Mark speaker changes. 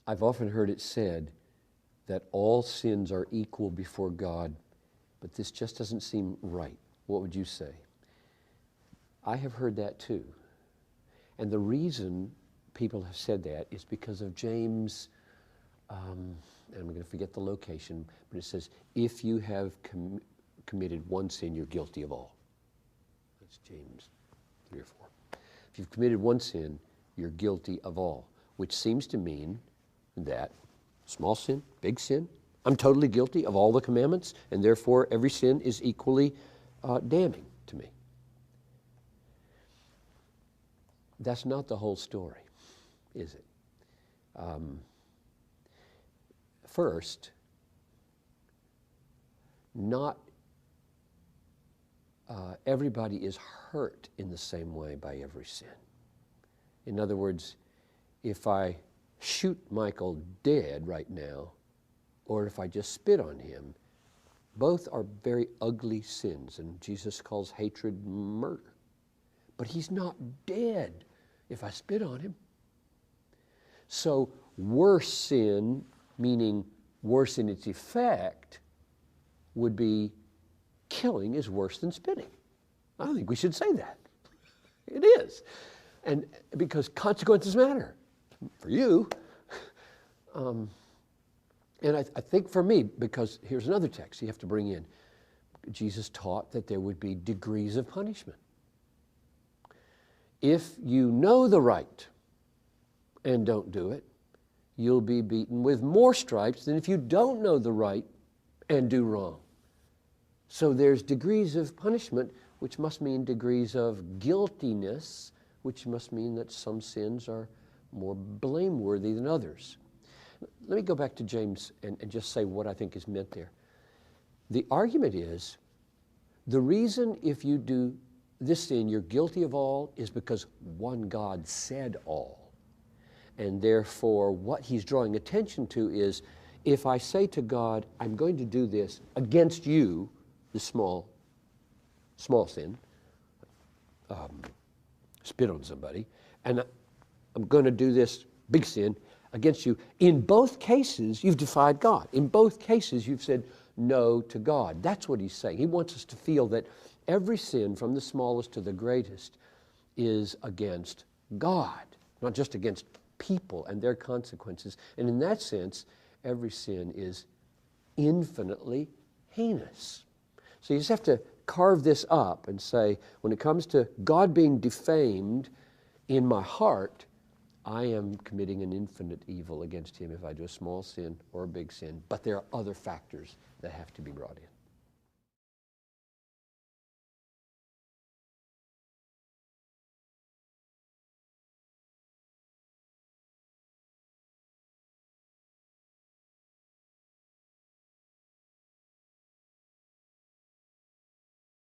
Speaker 1: I've often heard it said that all sins are equal before God, but this just doesn't seem right. What would you say? I have heard that too. And the reason people have said that is because of James, and I'm going to forget the location, but it says, if you have committed one sin, you're guilty of all. That's James 3 or 4. If you've committed one sin, you're guilty of all, which seems to mean that small sin, big sin, I'm totally guilty of all the commandments, and therefore every sin is equally damning to me. That's not the whole story, is it? First, not everybody is hurt in the same way by every sin. In other words, if I shoot Michael dead right now, or if I just spit on him, both are very ugly sins, and Jesus calls hatred murder. But he's not dead if I spit on him. So worse sin, meaning worse in its effect, would be killing is worse than spitting. I think we should say that. It is. And because consequences matter for you. And I think for me, because here's another text you have to bring in. Jesus taught that there would be degrees of punishment. If you know the right and don't do it, you'll be beaten with more stripes than if you don't know the right and do wrong. So there's degrees of punishment, which must mean degrees of guiltiness, which must mean that some sins are more blameworthy than others. Let me go back to James and just say what I think is meant there. The argument is, the reason if you do this sin you're guilty of all is because one God said all. And therefore what he's drawing attention to is, if I say to God, I'm going to do this against you, the small sin, spit on somebody, and I'm going to do this big sin against you, in both cases you've defied God. In both cases you've said no to God. That's what he's saying. He wants us to feel that every sin, from the smallest to the greatest, is against God, not just against people and their consequences. And in that sense, every sin is infinitely heinous. So you just have to carve this up and say, when it comes to God being defamed in my heart, I am committing an infinite evil against him if I do a small sin or a big sin. But there are other factors that have to be brought in.